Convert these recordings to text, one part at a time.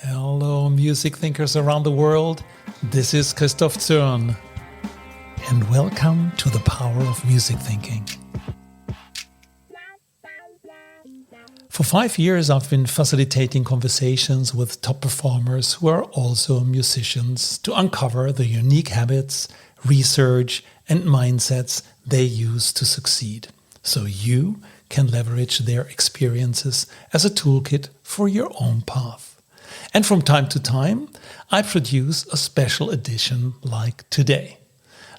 Hello, music thinkers around the world. This is Christof Zürn, and welcome to the power of music thinking. For 5 years, I've been facilitating conversations with top performers who are also musicians to uncover the unique habits, research, and mindsets they use to succeed, so you can leverage their experiences as a toolkit for your own path. And from time to time, I produce a special edition like today.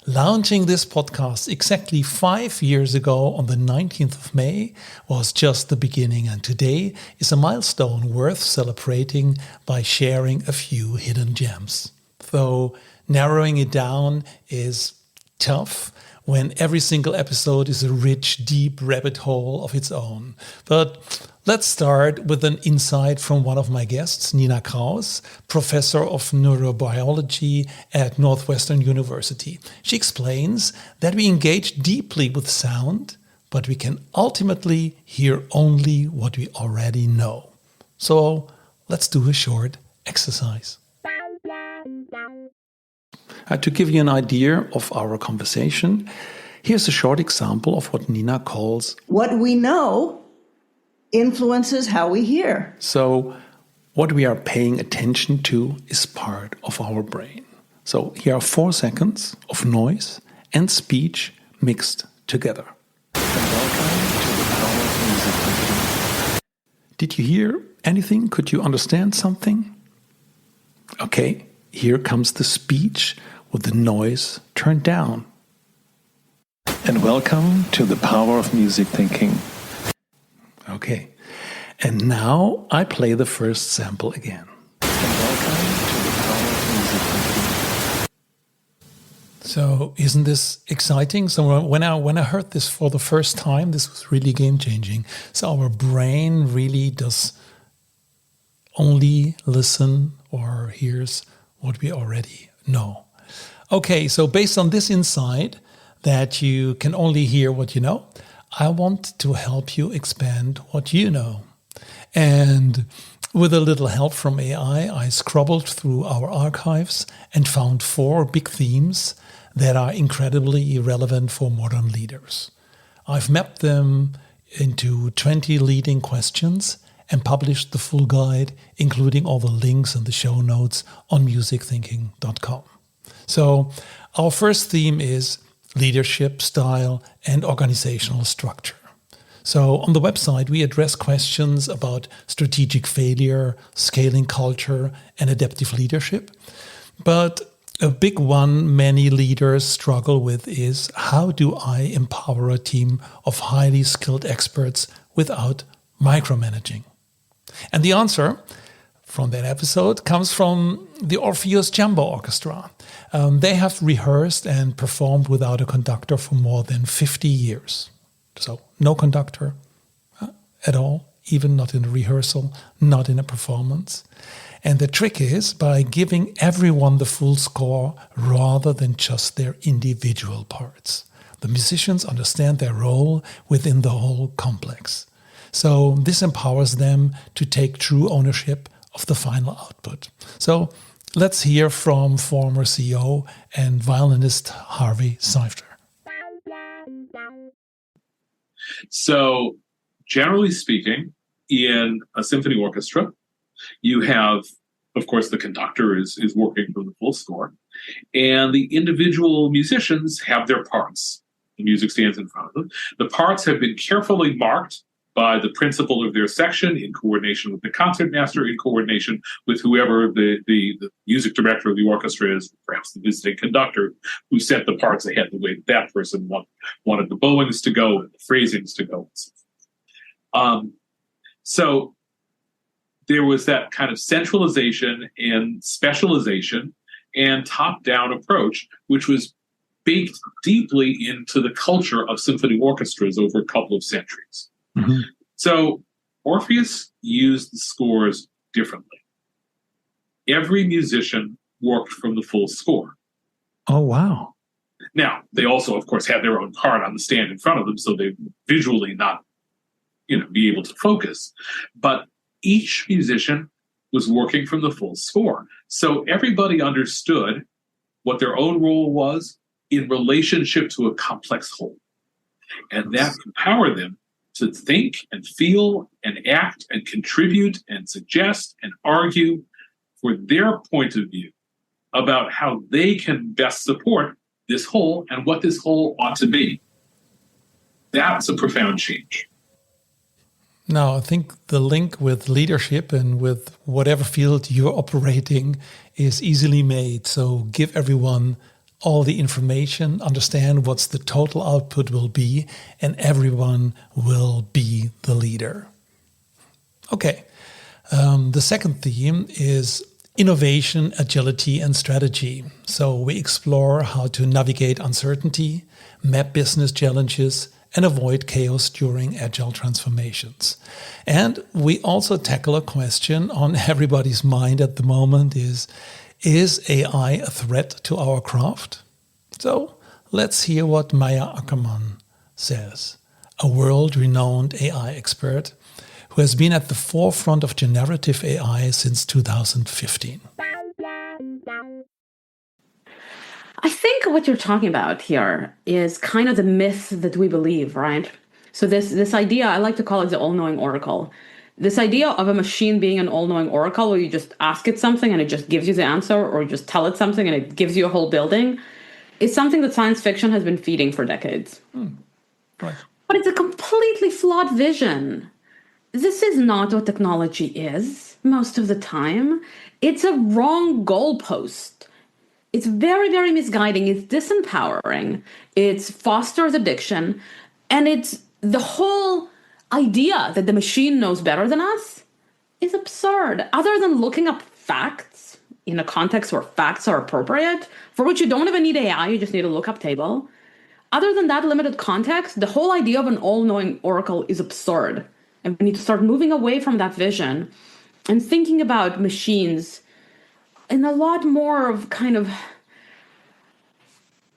Launching this podcast exactly 5 years ago on the 19th of May was just the beginning, and today is a milestone worth celebrating by sharing a few hidden gems. Though narrowing it down is tough when every single episode is a rich, deep rabbit hole of its own. But let's start with an insight from one of my guests, Nina Kraus, professor of neurobiology at Northwestern University. She explains that we engage deeply with sound, but we can ultimately hear only what we already know. So let's do a short exercise. To give you an idea of our conversation, here's a short example of what Nina calls what we know influences how we hear. So what we are paying attention to is part of our brain. So here are 4 seconds of noise and speech mixed together. And welcome to the power of music thinking. Did you hear anything? Could you understand something? Okay, here comes the speech with the noise turned down. And welcome to the power of music thinking. Okay, and now I play the first sample again. And welcome to the power of music thinking. So isn't this exciting? So when I heard this for the first time, this was really game-changing. So our brain really does only listen or hears what we already know. Okay, so based on this insight that you can only hear what you know, I want to help you expand what you know. And with a little help from AI, I scrabbled through our archives and found 4 big themes that are incredibly relevant for modern leaders. I've mapped them into 20 leading questions and published the full guide, including all the links and the show notes on musicthinking.com. So our first theme is leadership, style, and organizational structure. So on the website, we address questions about strategic failure, scaling culture, and adaptive leadership. But a big one many leaders struggle with is, how do I empower a team of highly skilled experts without micromanaging? And the answer from that episode comes from the Orpheus Chamber Orchestra. They have rehearsed and performed without a conductor for more than 50 years. So no conductor at all, even not in a rehearsal, not in a performance. And the trick is by giving everyone the full score rather than just their individual parts. The musicians understand their role within the whole complex. So this empowers them to take true ownership of the final output. So let's hear from former CEO and violinist Harvey Seifter. So generally speaking, in a symphony orchestra, you have, of course, the conductor is working from the full score, and the individual musicians have their parts. The music stands in front of them. The parts have been carefully marked by the principal of their section, in coordination with the concertmaster, in coordination with whoever the music director of the orchestra is, perhaps the visiting conductor, who set the parts ahead the way that person wanted the bowings to go and the phrasings to go. So there was that kind of centralization and specialization and top-down approach, which was baked deeply into the culture of symphony orchestras over a couple of centuries. Mm-hmm. So Orpheus used the scores differently. Every musician worked from the full score. Oh, wow. Now, they also, of course, had their own part on the stand in front of them, so they visually not, be able to focus. But each musician was working from the full score. So everybody understood what their own role was in relationship to a complex whole. And that empowered them to think and feel and act and contribute and suggest and argue for their point of view about how they can best support this whole and what this whole ought to be. That's a profound change. Now, I think the link with leadership and with whatever field you're operating is easily made. So give everyone all the information, understand what's the total output will be, and everyone will be the leader. Okay. The second theme is innovation, agility, and strategy. So we explore how to navigate uncertainty, map business challenges, and avoid chaos during agile transformations. And we also tackle a question on everybody's mind at the moment is AI a threat to our craft? So let's hear what Maya Ackerman says, a world-renowned AI expert who has been at the forefront of generative AI since 2015. I think what you're talking about here is kind of the myth that we believe, right? So this idea, I like to call it the all-knowing oracle. This idea of a machine being an all-knowing oracle where you just ask it something and it just gives you the answer, or you just tell it something and it gives you a whole building, is something that science fiction has been feeding for decades. Right. But it's a completely flawed vision. This is not what technology is most of the time. It's a wrong goalpost. It's very, very misguiding. It's disempowering. It fosters addiction. And it's the whole idea that the machine knows better than us is absurd. Other than looking up facts in a context where facts are appropriate, for which you don't even need AI, you just need a lookup table. Other than that limited context, the whole idea of an all-knowing oracle is absurd. And we need to start moving away from that vision and thinking about machines in a lot more of kind of,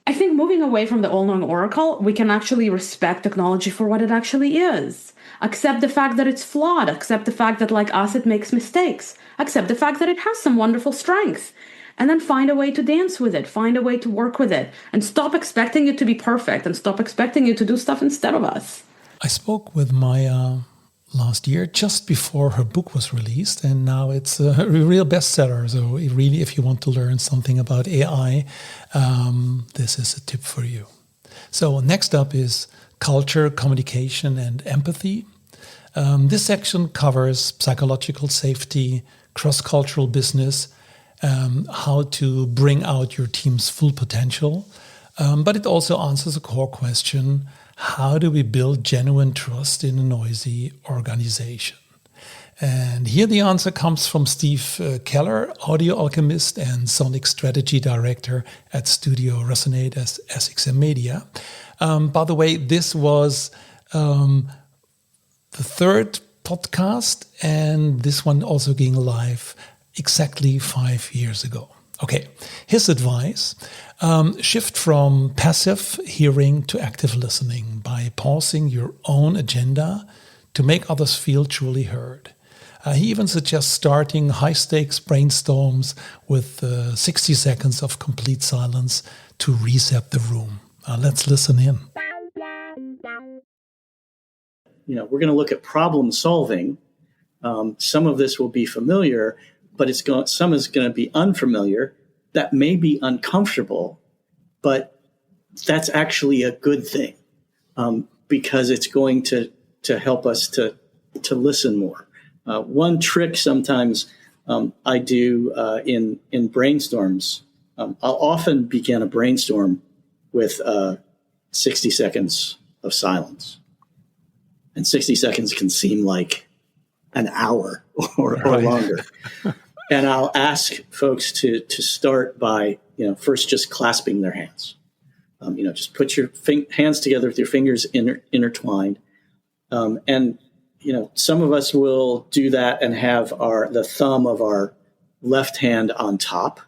I think moving away from the all-knowing oracle, we can actually respect technology for what it actually is. Accept the fact that it's flawed. Accept the fact that, like us, it makes mistakes. Accept the fact that it has some wonderful strengths. And then find a way to dance with it. Find a way to work with it. And stop expecting it to be perfect. And stop expecting it to do stuff instead of us. I spoke with Maya last year, just before her book was released, and now it's a real bestseller. So really, if you want to learn something about AI, this is a tip for you. So next up is culture, communication, and empathy. This section covers psychological safety, cross-cultural business, how to bring out your team's full potential. But it also answers a core question: how do we build genuine trust in a noisy organization? And here the answer comes from Steve Keller, audio alchemist and sonic strategy director at Studio Resonate as SXM Media. By the way, this was the third podcast, and this one also going live exactly 5 years ago. Okay, his advice: shift from passive hearing to active listening by pausing your own agenda to make others feel truly heard. He even suggests starting high-stakes brainstorms with 60 seconds of complete silence to reset the room. Let's listen in. We're going to look at problem solving. Some of this will be familiar, but some is going to be unfamiliar. That may be uncomfortable, but that's actually a good thing because it's going to help us to listen more. One trick sometimes I do in brainstorms, I'll often begin a brainstorm with 60 seconds of silence. And 60 seconds can seem like an hour or longer. And I'll ask folks to start by, first just clasping their hands. Just put your hands together with your fingers intertwined. And some of us will do that and have the thumb of our left hand on top.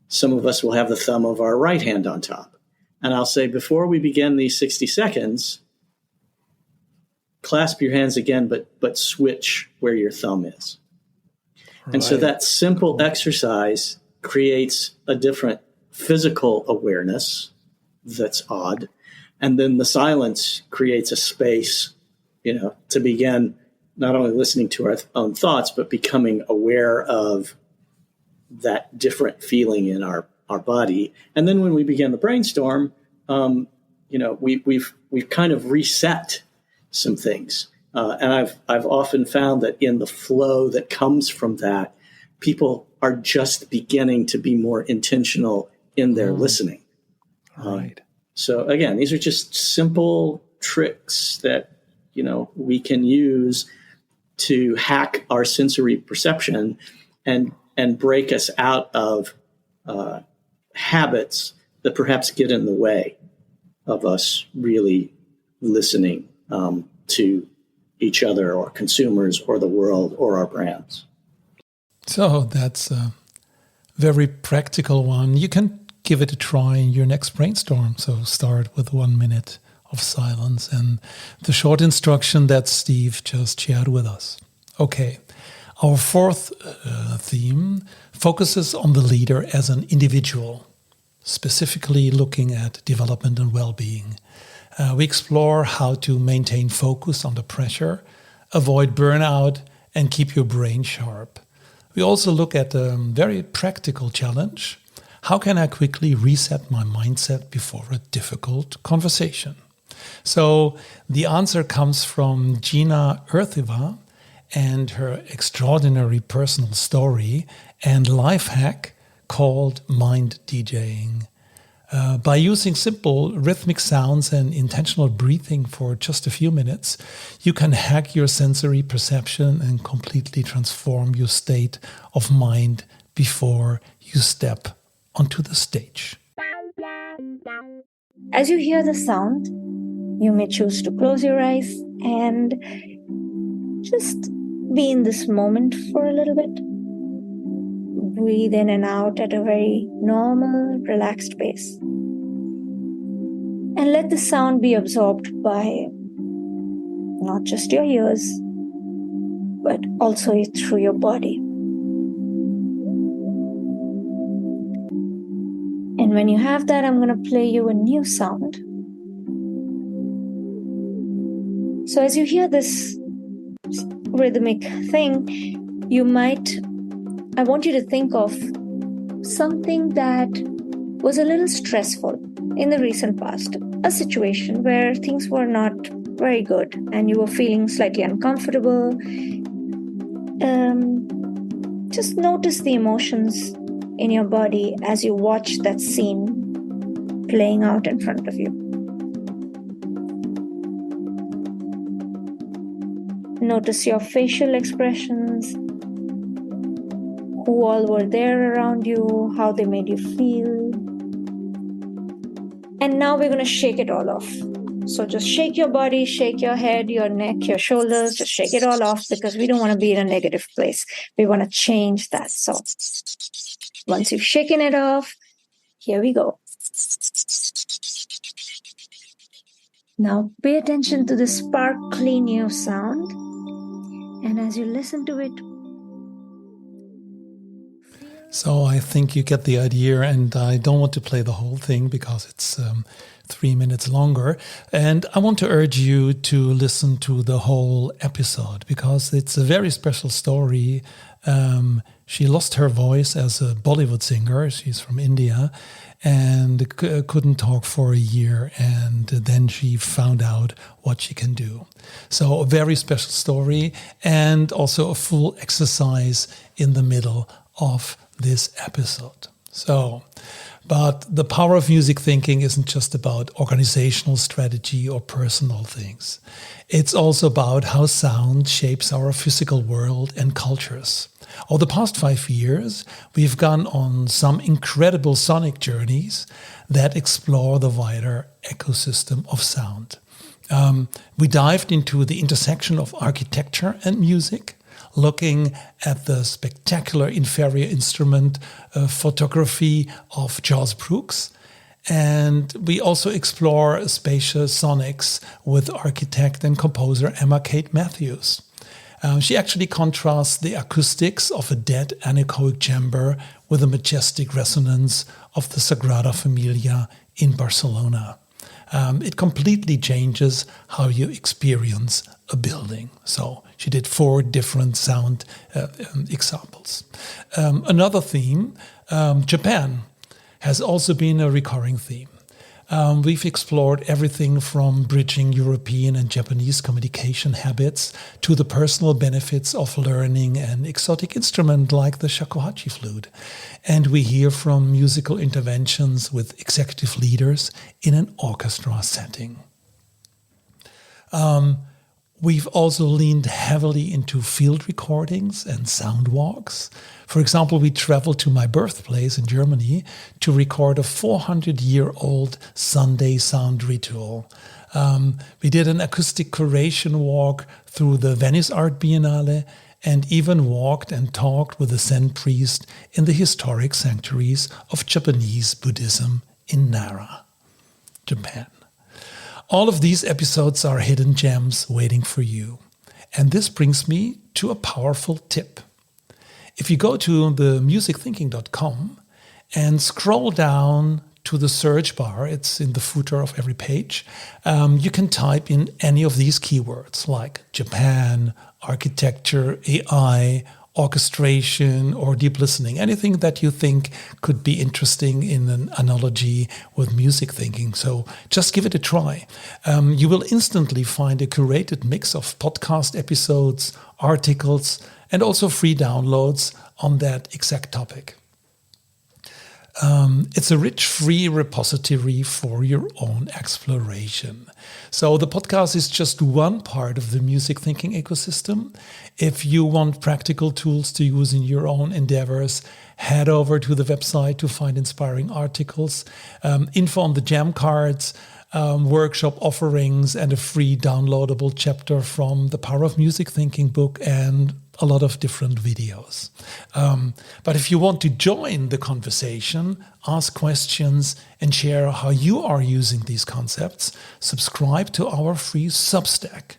Some of us will have the thumb of our right hand on top. And I'll say, before we begin these 60 seconds, clasp your hands again, but switch where your thumb is. And so that simple exercise creates a different physical awareness that's odd. And then the silence creates a space, to begin not only listening to our own thoughts, but becoming aware of that different feeling in our body. And then when we begin the brainstorm, we've kind of reset some things. And I've often found that in the flow that comes from that, people are just beginning to be more intentional in their listening. Right. So again, these are just simple tricks that, we can use to hack our sensory perception and break us out of habits that perhaps get in the way of us really listening to each other or consumers or the world or our brands. So that's a very practical one. You can give it a try in your next brainstorm. So start with 1 minute of silence and the short instruction that Steve just shared with us. Okay, our fourth theme focuses on the leader as an individual, specifically looking at development and well-being. We explore how to maintain focus under pressure, avoid burnout, and keep your brain sharp. We also look at a very practical challenge. How can I quickly reset my mindset before a difficult conversation? So the answer comes from Nina Kraus and her extraordinary personal story and life hack called mind DJing. By using simple rhythmic sounds and intentional breathing for just a few minutes, you can hack your sensory perception and completely transform your state of mind before you step onto the stage. As you hear the sound, you may choose to close your eyes and just be in this moment for a little bit. Breathe in and out at a very normal, relaxed pace. And let the sound be absorbed by not just your ears, but also through your body. And when you have that, I'm going to play you a new sound. So as you hear this rhythmic thing, I want you to think of something that was a little stressful in the recent past, a situation where things were not very good and you were feeling slightly uncomfortable. Just notice the emotions in your body as you watch that scene playing out in front of you. Notice your facial expressions, who all were there around you, how they made you feel. And now we're going to shake it all off. So just shake your body, shake your head, your neck, your shoulders, just shake it all off because we don't want to be in a negative place. We want to change that. So once you've shaken it off, here we go. Now pay attention to the sparkly new sound. And as you listen to it, so I think you get the idea, and I don't want to play the whole thing because it's 3 minutes longer. And I want to urge you to listen to the whole episode because it's a very special story. She lost her voice as a Bollywood singer. She's from India and couldn't talk for a year. And then she found out what she can do. So a very special story and also a full exercise in the middle of this episode. So, but the power of music thinking isn't just about organizational strategy or personal things. It's also about how sound shapes our physical world and cultures. Over the past 5 years, we've gone on some incredible sonic journeys that explore the wider ecosystem of sound. We dived into the intersection of architecture and music, looking at the spectacular inferior instrument photography of Charles Brooks. And we also explore spacious sonics with architect and composer Emma Kate Matthews. She actually contrasts the acoustics of a dead anechoic chamber with the majestic resonance of the Sagrada Familia in Barcelona. It completely changes how you experience a building. So she did 4 different sound examples. Another theme, Japan, has also been a recurring theme. We've explored everything from bridging European and Japanese communication habits to the personal benefits of learning an exotic instrument like the shakuhachi flute. And we hear from musical interventions with executive leaders in an orchestra setting. We've also leaned heavily into field recordings and sound walks. For example, we traveled to my birthplace in Germany to record a 400-year-old Sunday sound ritual. We did an acoustic curation walk through the Venice Art Biennale and even walked and talked with a Zen priest in the historic sanctuaries of Japanese Buddhism in Nara, Japan. All of these episodes are hidden gems waiting for you. And this brings me to a powerful tip. If you go to themusicthinking.com and scroll down to the search bar, it's in the footer of every page, you can type in any of these keywords like Japan, architecture, AI, orchestration, or deep listening, anything that you think could be interesting in an analogy with music thinking. So just give it a try. You will instantly find a curated mix of podcast episodes, articles, and also free downloads on that exact topic. It's a rich, free repository for your own exploration. So the podcast is just one part of the music thinking ecosystem. If you want practical tools to use in your own endeavors, head over to the website to find inspiring articles, info on the jam cards, workshop offerings, and a free downloadable chapter from the Power of Music Thinking book, and a lot of different videos. But if you want to join the conversation, ask questions, and share how you are using these concepts, subscribe to our free Substack.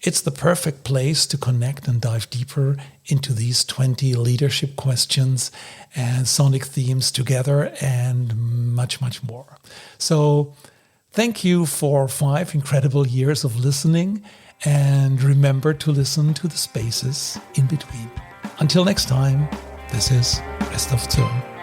It's the perfect place to connect and dive deeper into these 20 leadership questions and sonic themes together, and much, much more. So thank you for 5 incredible years of listening. And remember to listen to the spaces in between. Until next time, this is Christof Zürn.